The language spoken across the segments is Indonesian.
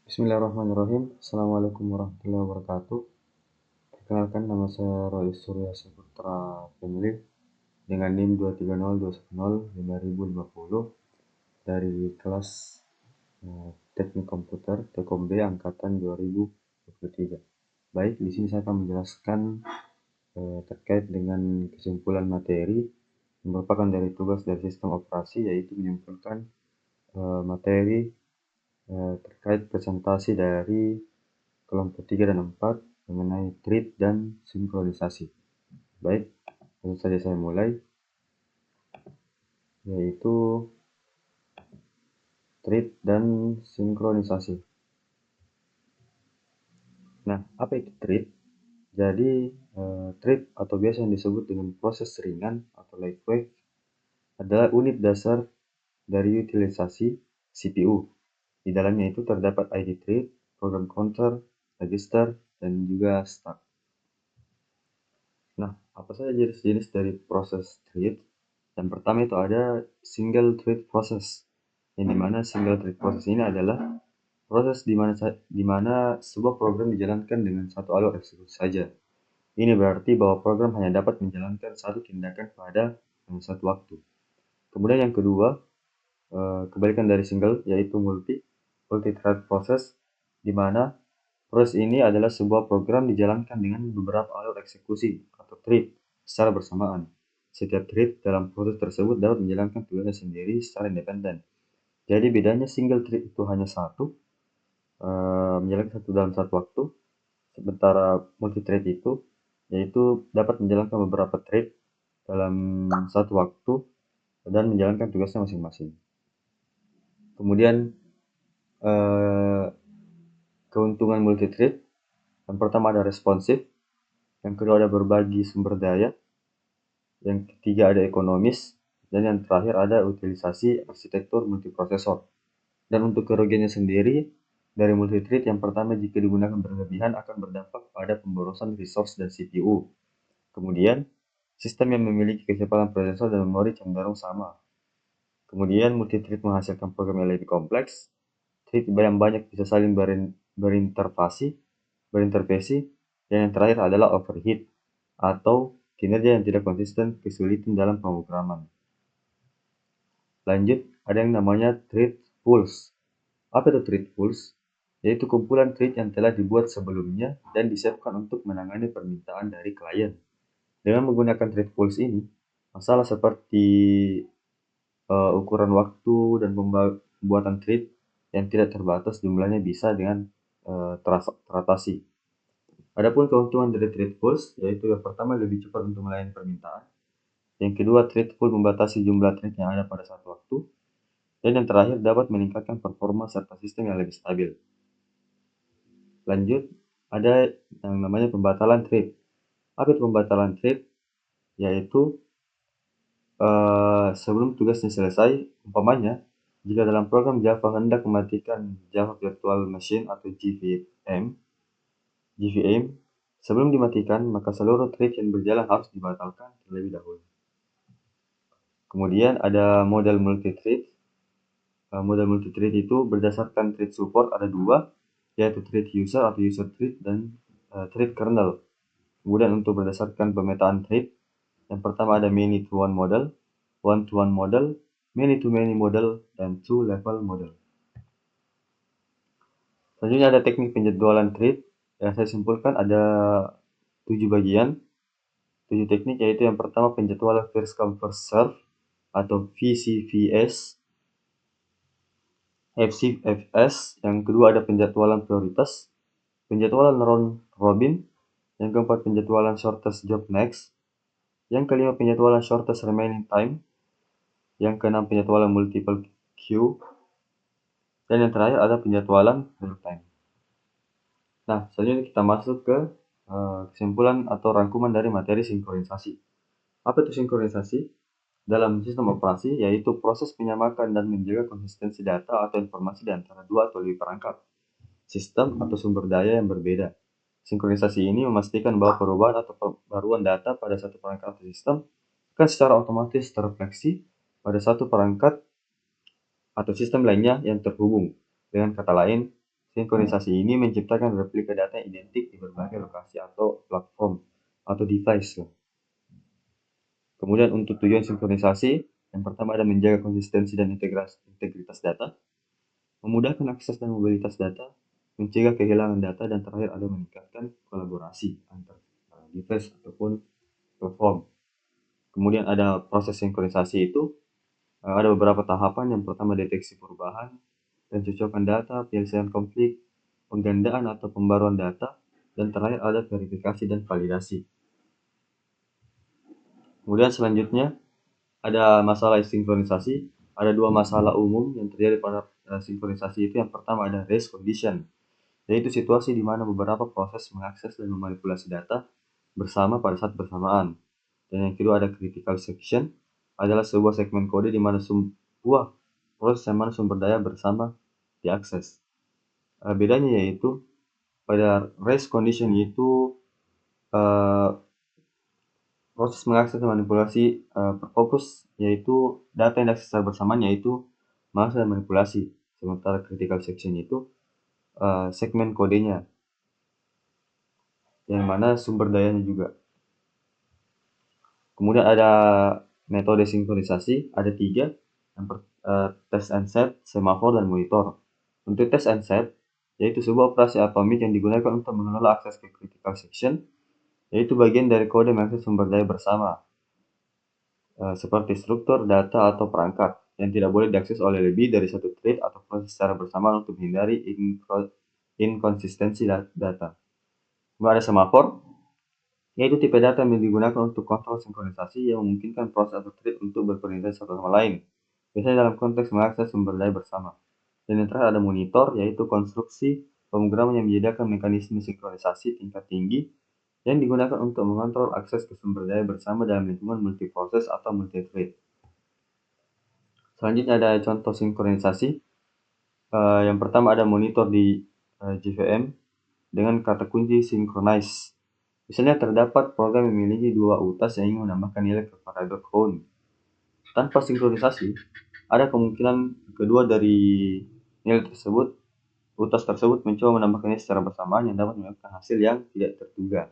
Bismillahirrahmanirrahim. Assalamualaikum warahmatullahi wabarakatuh. Perkenalkan, nama saya Roy Surya Saputra Family dengan NIM 230210550 dari kelas Teknik Komputer Tekom B angkatan 2023. Baik, di sini saya akan menjelaskan terkait dengan kesimpulan materi yang merupakan dari tugas dari sistem operasi, yaitu menyimpulkan materi terkait presentasi dari kelompok 3 dan 4 mengenai thread dan sinkronisasi. Baik, langsung saja saya mulai, yaitu thread dan sinkronisasi. Nah, apa itu thread? Jadi, thread atau biasa yang disebut dengan proses ringan atau lightweight adalah unit dasar dari utilisasi CPU. Di dalamnya itu terdapat ID thread, program counter, register, dan juga stack. Nah, apa saja jenis-jenis dari proses thread? Yang pertama itu ada single thread process, yang dimana single thread process ini adalah proses di mana sebuah program dijalankan dengan satu alur eksekusi saja. Ini berarti bahwa program hanya dapat menjalankan satu tindakan pada satu waktu. Kemudian yang kedua, kebalikan dari single, yaitu multi-thread process, di mana proses ini adalah sebuah program dijalankan dengan beberapa alur eksekusi atau thread secara bersamaan. Setiap thread dalam proses tersebut dapat menjalankan tugasnya sendiri secara independen. Jadi bedanya single thread itu hanya satu, menjalankan satu dalam satu waktu, sementara multi-thread itu yaitu dapat menjalankan beberapa thread dalam satu waktu dan menjalankan tugasnya masing-masing. Kemudian keuntungan multi-thread, yang pertama ada responsif, yang kedua ada berbagi sumber daya, yang ketiga ada ekonomis, dan yang terakhir ada utilisasi arsitektur multiprosesor. Dan untuk kerugiannya sendiri, dari multithread yang pertama jika digunakan berlebihan akan berdampak pada pemborosan resource dan CPU. Kemudian, sistem yang memiliki kecepatan prosesor dan memori cenderung sama. Kemudian, multithread menghasilkan program yang lebih kompleks. Thread yang banyak bisa saling berinterfeksi, dan yang terakhir adalah overheat atau kinerja yang tidak konsisten, kesulitan dalam pemrograman. Lanjut, ada yang namanya thread pools. Apa itu thread pools? Yaitu kumpulan thread yang telah dibuat sebelumnya dan disiapkan untuk menangani permintaan dari klien. Dengan menggunakan thread pools ini, masalah seperti ukuran waktu dan pembuatan thread yang tidak terbatas jumlahnya bisa dengan teratasi. Adapun keuntungan dari thread pools, yaitu yang pertama lebih cepat untuk melayani permintaan. Yang kedua, thread pool membatasi jumlah thread yang ada pada satu waktu. Dan yang terakhir, dapat meningkatkan performa serta sistem yang lebih stabil. Lanjut, ada yang namanya pembatalan thread. Apa itu pembatalan thread? Yaitu sebelum tugasnya selesai, umpamanya, jika dalam program Java hendak mematikan Java Virtual Machine atau JVM, sebelum dimatikan, maka seluruh thread yang berjalan harus dibatalkan terlebih dahulu. Kemudian ada model multithread. Model multithread itu berdasarkan thread support ada dua, yaitu thread user atau user thread dan thread kernel. Kemudian untuk berdasarkan pemetaan thread, yang pertama ada many-to-one model, one-to-one model, many-to-many model, dan two-level model. Selanjutnya ada teknik penjadwalan thread. Yang saya simpulkan ada 7 bagian, 7 teknik, yaitu yang pertama penjadwalan first come first serve atau VCVS, FCFS. Yang kedua ada penjadwalan prioritas, penjadwalan round robin. Yang keempat penjadwalan shortest job next. Yang kelima penjadwalan shortest remaining time. Yang keenam penjadwalan multiple queue. Dan yang terakhir ada penjadwalan real time. Nah, selanjutnya kita masuk ke kesimpulan atau rangkuman dari materi sinkronisasi. Apa itu sinkronisasi? Dalam sistem operasi, yaitu proses menyamakan dan menjaga konsistensi data atau informasi di antara dua atau lebih perangkat, sistem atau sumber daya yang berbeda. Sinkronisasi ini memastikan bahwa perubahan atau pembaruan data pada satu perangkat atau sistem akan secara otomatis terrefleksi pada satu perangkat atau sistem lainnya yang terhubung. Dengan kata lain, Sinkronisasi ini menciptakan replika data yang identik di berbagai lokasi atau platform atau device. Kemudian untuk tujuan sinkronisasi, yang pertama ada menjaga konsistensi dan integritas data, memudahkan akses dan mobilitas data, mencegah kehilangan data, dan terakhir ada meningkatkan kolaborasi antar device ataupun platform. Kemudian ada proses sinkronisasi itu, ada beberapa tahapan. Yang pertama deteksi perubahan, pencocokan data, penyelesaian konflik, penggandaan atau pembaruan data, dan terakhir ada verifikasi dan validasi. Kemudian selanjutnya ada masalah sinkronisasi. Ada dua masalah umum yang terjadi pada sinkronisasi itu. Yang pertama ada race condition, yaitu situasi di mana beberapa proses mengakses dan memanipulasi data bersama pada saat bersamaan. Dan yang kedua ada critical section, adalah sebuah segmen kode di mana sebuah proses yang mana sumber daya bersama diakses. Bedanya yaitu pada race condition itu proses mengakses dan manipulasi fokus yaitu data yang diakses secara bersamaan, yaitu mengakses dan manipulasi. Sementara critical section itu segmen kodenya, yang mana sumber dayanya juga. Kemudian ada metode sinkronisasi, ada 3. Test and set, semafor, dan monitor. Untuk test and set, yaitu sebuah operasi atomik yang digunakan untuk mengelola akses ke critical section, yaitu bagian dari kode mengakses sumber daya bersama, seperti struktur, data, atau perangkat, yang tidak boleh diakses oleh lebih dari satu thread atau proses secara bersamaan untuk menghindari inkonsistensi data. Kemudian ada semafor, yaitu tipe data yang digunakan untuk kontrol sinkronisasi yang memungkinkan proses atau thread untuk berkoordinasi satu sama lain, biasanya dalam konteks mengakses sumber daya bersama. Dan yang terakhir ada monitor, yaitu konstruksi pemrograman yang menyediakan mekanisme sinkronisasi tingkat tinggi yang digunakan untuk mengontrol akses ke sumber daya bersama dalam lingkungan multiproses atau multithread. Selanjutnya ada contoh sinkronisasi. Yang pertama ada monitor di JVM dengan kata kunci synchronize. Misalnya terdapat program yang memiliki 2 utas yang ingin menambahkan nilai ke variabel count. Tanpa sinkronisasi, ada kemungkinan kedua dari nilai tersebut, utas tersebut mencoba menambahkannya secara bersamaan yang dapat menyebabkan hasil yang tidak terduga.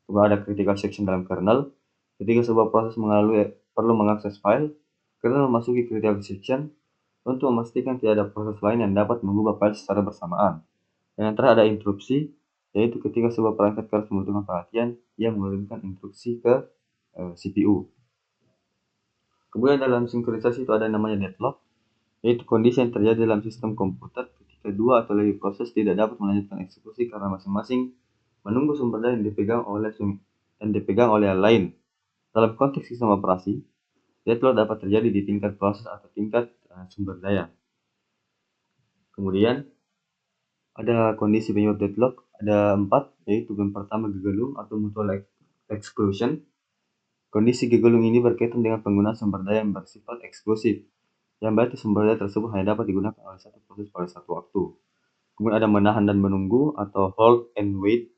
Kemudian ada critical section dalam kernel. Ketika sebuah proses perlu mengakses file, kernel memasuki critical section untuk memastikan tidak ada proses lain yang dapat mengubah file secara bersamaan. Dan yang terakhir ada interupsi, yaitu ketika sebuah perangkat harus membutuhkan perhatian, ia mengirimkan instruksi ke CPU. Kemudian dalam sinkronisasi itu ada namanya deadlock, yaitu kondisi yang terjadi dalam sistem komputer ketika 2 atau lebih proses tidak dapat melanjutkan eksekusi karena masing-masing menunggu sumber daya yang dipegang oleh yang lain. Dalam konteks sistem operasi, deadlock dapat terjadi di tingkat proses atau tingkat sumber daya. Kemudian ada kondisi penyebab deadlock, ada 4, yaitu yang pertama gegelung atau mutual exclusion. Kondisi gegelung ini berkaitan dengan penggunaan sumber daya yang bersifat eksklusif, yang berarti sumber daya tersebut hanya dapat digunakan oleh satu proses pada satu waktu. Kemudian ada menahan dan menunggu atau hold and wait,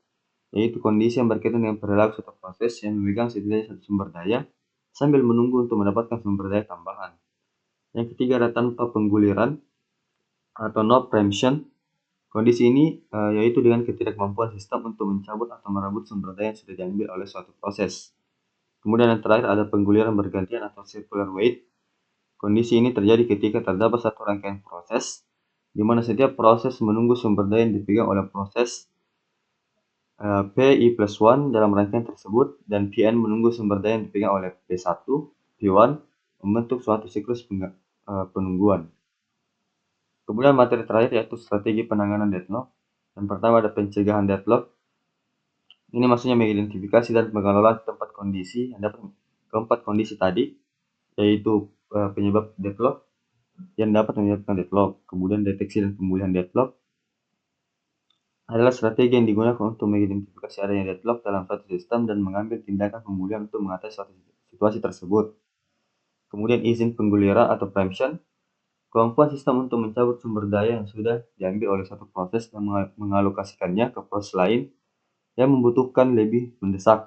yaitu kondisi yang berkaitan dengan perilaku suatu proses yang memegang setidaknya satu sumber daya sambil menunggu untuk mendapatkan sumber daya tambahan. Yang ketiga ada tanpa pengguliran atau no preemption. Kondisi ini yaitu dengan ketidakmampuan sistem untuk mencabut atau merebut sumber daya yang sudah diambil oleh suatu proses. Kemudian yang terakhir ada pengguliran bergantian atau circular wait. Kondisi ini terjadi ketika terdapat satu rangkaian proses, di mana setiap proses menunggu sumber daya yang dipegang oleh proses Pi+1 dalam rangkaian tersebut, dan Pn menunggu sumber daya yang dipegang oleh P1, P1, membentuk suatu siklus penungguan. Kemudian materi terakhir yaitu strategi penanganan deadlock. Yang pertama ada pencegahan deadlock. Ini maksudnya mengidentifikasi dan mengelola keempat kondisi tadi, yaitu penyebab deadlock yang dapat menyebabkan deadlock. Kemudian deteksi dan pemulihan deadlock adalah strategi yang digunakan untuk mengidentifikasi adanya deadlock dalam suatu sistem dan mengambil tindakan pemulihan untuk mengatasi suatu situasi tersebut. Kemudian izin pengguliran atau preemption, kemampuan sistem untuk mencabut sumber daya yang sudah diambil oleh satu proses dan mengalokasikannya ke proses lain yang membutuhkan lebih mendesak.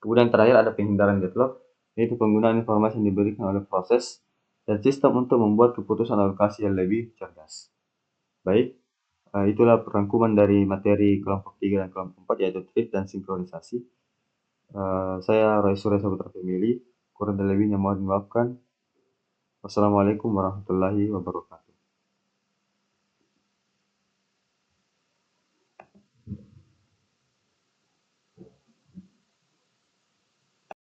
Kemudian terakhir ada penghindaran deadlock, yaitu penggunaan informasi yang diberikan oleh proses dan sistem untuk membuat keputusan alokasi yang lebih cerdas. Baik, Itulah perangkuman dari materi kelompok 3 dan kelompok 4 yaitu thread dan sinkronisasi. Saya Roy Surya Saputra Family, kurang dan lebihnya mohon dimaafkan. Wassalamualaikum warahmatullahi wabarakatuh.